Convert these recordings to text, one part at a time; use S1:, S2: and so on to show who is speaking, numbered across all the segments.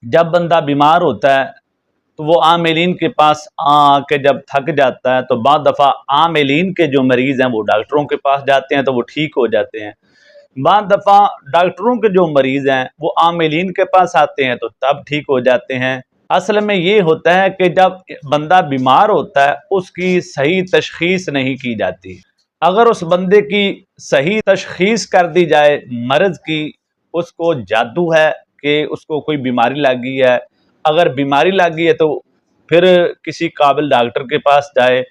S1: جب بندہ بیمار ہوتا ہے تو وہ عاملین کے پاس آ کے جب تھک جاتا ہے تو بعض دفعہ عاملین کے جو مریض ہیں وہ ڈاکٹروں کے پاس جاتے ہیں تو وہ ٹھیک ہو جاتے ہیں، بعض دفعہ ڈاکٹروں کے جو مریض ہیں وہ عاملین کے پاس آتے ہیں تو تب ٹھیک ہو جاتے ہیں۔ اصل میں یہ ہوتا ہے کہ جب بندہ بیمار ہوتا ہے اس کی صحیح تشخیص نہیں کی جاتی۔ اگر اس بندے کی صحیح تشخیص کر دی جائے مرض کی، اس کو جادو ہے کہ اس کو کوئی بیماری لگ گئی ہے، اگر بیماری لگ گئی ہے تو پھر کسی قابل ڈاکٹر کے پاس جائے،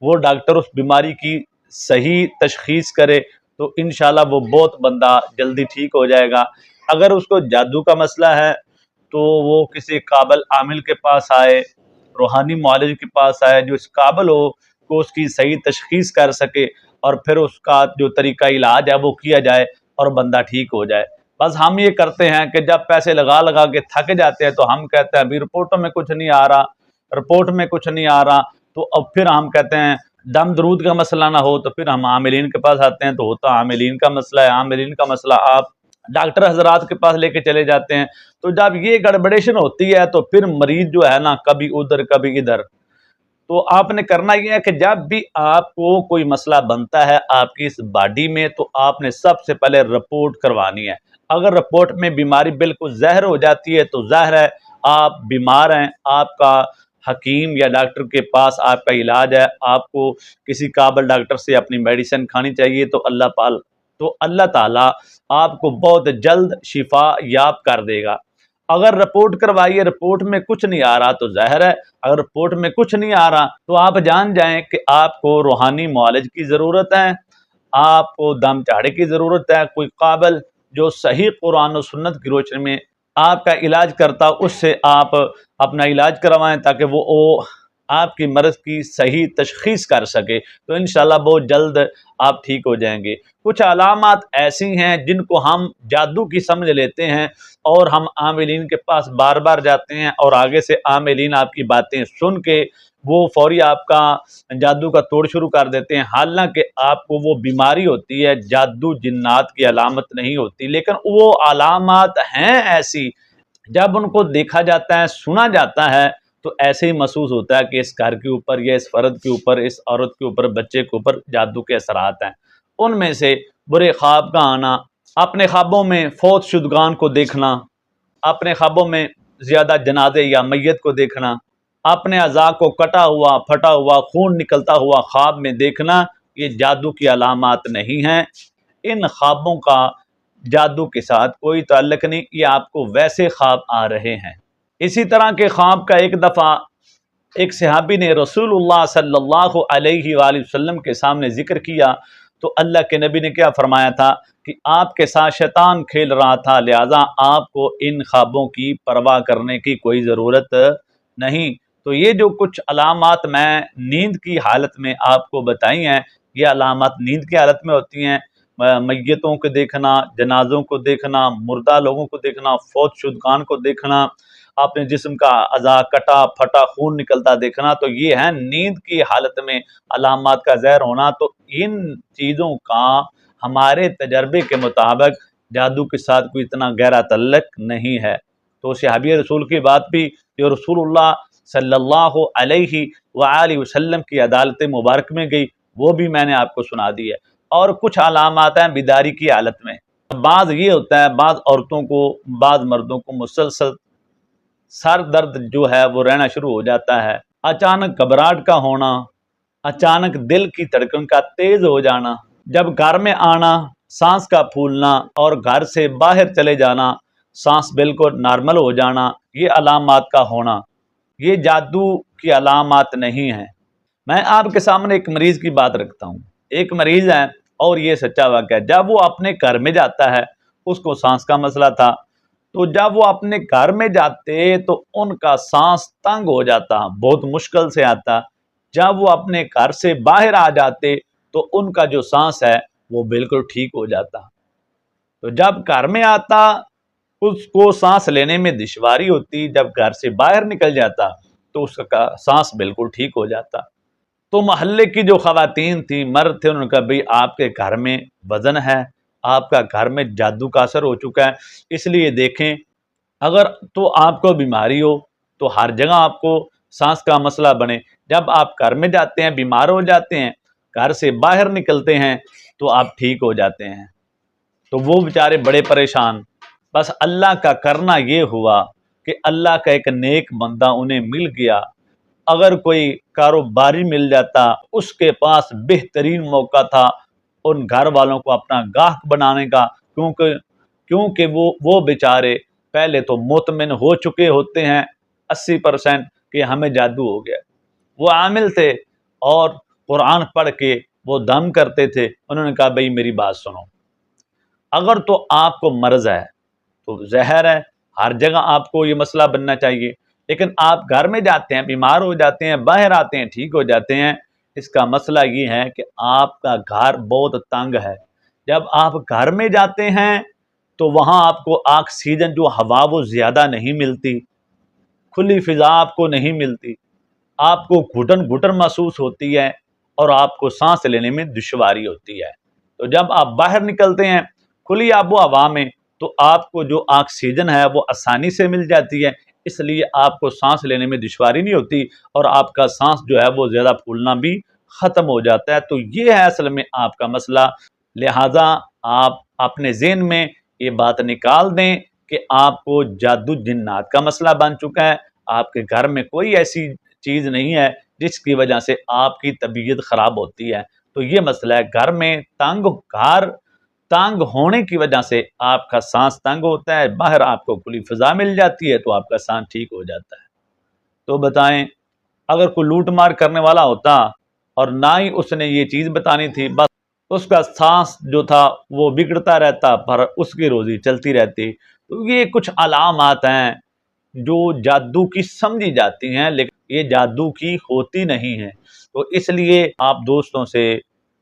S1: وہ ڈاکٹر اس بیماری کی صحیح تشخیص کرے تو انشاءاللہ وہ بہت بندہ جلدی ٹھیک ہو جائے گا۔ اگر اس کو جادو کا مسئلہ ہے تو وہ کسی قابل عامل کے پاس آئے، روحانی معالج کے پاس آئے جو اس قابل ہو کہ اس کی صحیح تشخیص کر سکے، اور پھر اس کا جو طریقہ علاج ہے وہ کیا جائے اور بندہ ٹھیک ہو جائے۔ بس ہم یہ کرتے ہیں کہ جب پیسے لگا لگا کے تھک جاتے ہیں تو ہم کہتے ہیں ابھی رپورٹوں میں کچھ نہیں آ رہا، رپورٹ میں کچھ نہیں آ رہا، تو اب پھر ہم کہتے ہیں دم درود کا مسئلہ نہ ہو تو پھر ہم عاملین کے پاس آتے ہیں تو ہوتا عاملین کا مسئلہ ہے، عاملین کا مسئلہ آپ ڈاکٹر حضرات کے پاس لے کے چلے جاتے ہیں۔ تو جب یہ گڑبڑیشن ہوتی ہے تو پھر مریض جو ہے نا کبھی ادھر کبھی ادھر، تو آپ نے کرنا یہ ہے کہ جب بھی آپ کو کوئی مسئلہ بنتا ہے آپ کی اس باڈی میں تو آپ نے سب سے پہلے رپورٹ کروانی ہے۔ اگر رپورٹ میں بیماری بالکل ظاہر ہو جاتی ہے تو ظاہر ہے آپ بیمار ہیں، آپ کا حکیم یا ڈاکٹر کے پاس آپ کا علاج ہے، آپ کو کسی قابل ڈاکٹر سے اپنی میڈیسن کھانی چاہیے تو اللہ تعالیٰ آپ کو بہت جلد شفا یاب کر دے گا۔ اگر رپورٹ کروائیے رپورٹ میں کچھ نہیں آ رہا تو ظاہر ہے اگر رپورٹ میں کچھ نہیں آ رہا تو آپ جان جائیں کہ آپ کو روحانی معالج کی ضرورت ہے، آپ کو دم چاڑے کی ضرورت ہے، کوئی قابل جو صحیح قرآن و سنت کی روشنی میں آپ کا علاج کرتا اس سے آپ اپنا علاج کروائیں تاکہ وہ آپ کی مرض کی صحیح تشخیص کر سکے، تو انشاءاللہ بہت جلد آپ ٹھیک ہو جائیں گے۔ کچھ علامات ایسی ہیں جن کو ہم جادو کی سمجھ لیتے ہیں اور ہم عاملین کے پاس بار بار جاتے ہیں اور آگے سے عاملین آپ کی باتیں سن کے وہ فوری آپ کا جادو کا توڑ شروع کر دیتے ہیں، حالانکہ آپ کو وہ بیماری ہوتی ہے، جادو جنات کی علامت نہیں ہوتی، لیکن وہ علامات ہیں ایسی جب ان کو دیکھا جاتا ہے سنا جاتا ہے تو ایسے ہی محسوس ہوتا ہے کہ اس گھر کے اوپر یا اس فرد کے اوپر اس عورت کے اوپر بچے کے اوپر جادو کے اثرات ہیں۔ ان میں سے برے خواب کا آنا، اپنے خوابوں میں فوت شدگان کو دیکھنا، اپنے خوابوں میں زیادہ جنازے یا میت کو دیکھنا، اپنے اعضاء کو کٹا ہوا پھٹا ہوا خون نکلتا ہوا خواب میں دیکھنا، یہ جادو کی علامات نہیں ہیں۔ ان خوابوں کا جادو کے ساتھ کوئی تعلق نہیں، یہ آپ کو ویسے خواب آ رہے ہیں۔ اسی طرح کے خواب کا ایک دفعہ ایک صحابی نے رسول اللہ صلی اللہ علیہ وآلہ وسلم کے سامنے ذکر کیا تو اللہ کے نبی نے کیا فرمایا تھا کہ آپ کے ساتھ شیطان کھیل رہا تھا، لہٰذا آپ کو ان خوابوں کی پرواہ کرنے کی کوئی ضرورت نہیں۔ تو یہ جو کچھ علامات میں نیند کی حالت میں آپ کو بتائی ہیں، یہ علامات نیند کی حالت میں ہوتی ہیں، میتوں کو دیکھنا، جنازوں کو دیکھنا، مردہ لوگوں کو دیکھنا، فوت شدگان کو دیکھنا، اپنے جسم کا اعضاء کٹا پھٹا خون نکلتا دیکھنا، تو یہ ہے نیند کی حالت میں علامات کا ظاہر ہونا۔ تو ان چیزوں کا ہمارے تجربے کے مطابق جادو کے ساتھ کوئی اتنا گہرا تعلق نہیں ہے۔ تو صحابی رسول کی بات بھی جو رسول اللہ صلی اللہ علیہ وآلہ وسلم کی عدالت مبارک میں گئی وہ بھی میں نے آپ کو سنا دی ہے۔ اور کچھ علامات ہیں بیداری کی حالت میں، بعض یہ ہوتا ہے بعض عورتوں کو بعض مردوں کو مسلسل سر درد جو ہے وہ رہنا شروع ہو جاتا ہے، اچانک گھبراہٹ کا ہونا، اچانک دل کی دھڑکن کا تیز ہو جانا، جب گھر میں آنا سانس کا پھولنا اور گھر سے باہر چلے جانا سانس بالکل نارمل ہو جانا، یہ علامات کا ہونا، یہ جادو کی علامات نہیں ہیں۔ میں آپ کے سامنے ایک مریض کی بات رکھتا ہوں، ایک مریض ہے اور یہ سچا واقعہ ہے، جب وہ اپنے گھر میں جاتا ہے اس کو سانس کا مسئلہ تھا، تو جب وہ اپنے گھر میں جاتے تو ان کا سانس تنگ ہو جاتا، بہت مشکل سے آتا، جب وہ اپنے گھر سے باہر آ جاتے تو ان کا جو سانس ہے وہ بالکل ٹھیک ہو جاتا۔ تو جب گھر میں آتا اس کو سانس لینے میں دشواری ہوتی، جب گھر سے باہر نکل جاتا تو اس کا سانس بالکل ٹھیک ہو جاتا۔ تو محلے کی جو خواتین تھیں مرد تھے انہوں نے کہا بھئی آپ کے گھر میں وزن ہے، آپ کا گھر میں جادو کا اثر ہو چکا ہے، اس لیے دیکھیں اگر تو آپ کو بیماری ہو تو ہر جگہ آپ کو سانس کا مسئلہ بنے، جب آپ گھر میں جاتے ہیں بیمار ہو جاتے ہیں، گھر سے باہر نکلتے ہیں تو آپ ٹھیک ہو جاتے ہیں، تو وہ بیچارے بڑے پریشان۔ بس اللہ کا کرنا یہ ہوا کہ اللہ کا ایک نیک بندہ انہیں مل گیا۔ اگر کوئی کاروباری مل جاتا، اس کے پاس بہترین موقع تھا ان گھر والوں کو اپنا گاہک بنانے کا، کیونکہ وہ بیچارے پہلے تو مطمئن ہو چکے ہوتے ہیں 80% کہ ہمیں جادو ہو گیا۔ وہ عامل تھے اور قرآن پڑھ کے وہ دم کرتے تھے۔ انہوں نے کہا بھئی میری بات سنو، اگر تو آپ کو مرض ہے تو زہر ہے، ہر جگہ آپ کو یہ مسئلہ بننا چاہیے، لیکن آپ گھر میں جاتے ہیں بیمار ہو جاتے ہیں، باہر آتے ہیں ٹھیک ہو جاتے ہیں، اس کا مسئلہ یہ ہے کہ آپ کا گھر بہت تنگ ہے۔ جب آپ گھر میں جاتے ہیں تو وہاں آپ کو آکسیجن جو ہوا وہ زیادہ نہیں ملتی، کھلی فضا آپ کو نہیں ملتی، آپ کو گھٹن گھٹن محسوس ہوتی ہے اور آپ کو سانس لینے میں دشواری ہوتی ہے۔ تو جب آپ باہر نکلتے ہیں کھلی آب و ہوا میں تو آپ کو جو آکسیجن ہے وہ آسانی سے مل جاتی ہے، اس لیے آپ کو سانس لینے میں دشواری نہیں ہوتی اور آپ کا سانس جو ہے وہ زیادہ پھولنا بھی ختم ہو جاتا ہے۔ تو یہ ہے اصل میں آپ کا مسئلہ، لہٰذا آپ اپنے ذہن میں یہ بات نکال دیں کہ آپ کو جادو جنات کا مسئلہ بن چکا ہے، آپ کے گھر میں کوئی ایسی چیز نہیں ہے جس کی وجہ سے آپ کی طبیعت خراب ہوتی ہے۔ تو یہ مسئلہ ہے گھر میں تنگ ہونے کی وجہ سے آپ کا سانس تنگ ہوتا ہے، باہر آپ کو کھلی فضا مل جاتی ہے تو آپ کا سانس ٹھیک ہو جاتا ہے۔ تو بتائیں اگر کوئی لوٹ مار کرنے والا ہوتا اور نہ ہی اس نے یہ چیز بتانی تھی، بس اس کا سانس جو تھا وہ بگڑتا رہتا پر اس کی روزی چلتی رہتی۔ تو یہ کچھ علامات ہیں جو جادو کی سمجھی جاتی ہیں لیکن یہ جادو کی ہوتی نہیں ہیں۔ تو اس لیے آپ دوستوں سے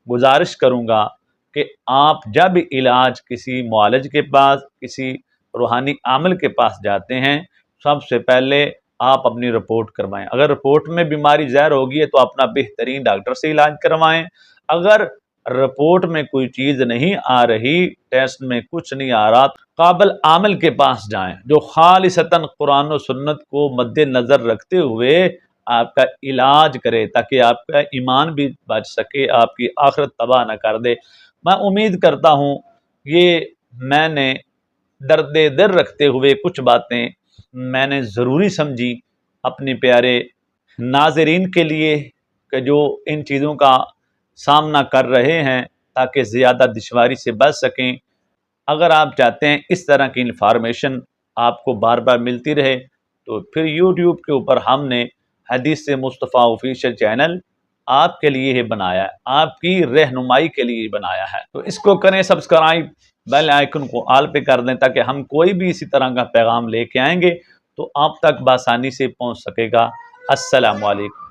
S1: گزارش کروں گا کہ آپ جب علاج کسی معالج کے پاس، کسی روحانی عامل کے پاس جاتے ہیں، سب سے پہلے آپ اپنی رپورٹ کروائیں۔ اگر رپورٹ میں بیماری ظاہر ہوگی ہے تو اپنا بہترین ڈاکٹر سے علاج کروائیں۔ اگر رپورٹ میں کوئی چیز نہیں آ رہی، ٹیسٹ میں کچھ نہیں آ رہا، قابل عامل کے پاس جائیں جو خالصتاً قرآن و سنت کو مد نظر رکھتے ہوئے آپ کا علاج کرے تاکہ آپ کا ایمان بھی بچ سکے، آپ کی آخرت تباہ نہ کر دے۔ میں امید کرتا ہوں یہ میں نے درد دل رکھتے ہوئے کچھ باتیں میں نے ضروری سمجھی اپنے پیارے ناظرین کے لیے کہ جو ان چیزوں کا سامنا کر رہے ہیں تاکہ زیادہ دشواری سے بچ سکیں۔ اگر آپ چاہتے ہیں اس طرح کی انفارمیشن آپ کو بار بار ملتی رہے تو پھر یوٹیوب کے اوپر ہم نے حدیث مصطفیٰ آفیشیل چینل آپ کے لیے ہی بنایا ہے، آپ کی رہنمائی کے لیے بنایا ہے۔ تو اس کو کریں سبسکرائب، بیل آئیکن کو آل پہ کر دیں تاکہ ہم کوئی بھی اسی طرح کا پیغام لے کے آئیں گے تو آپ تک بآسانی سے پہنچ سکے گا۔ السلام علیکم۔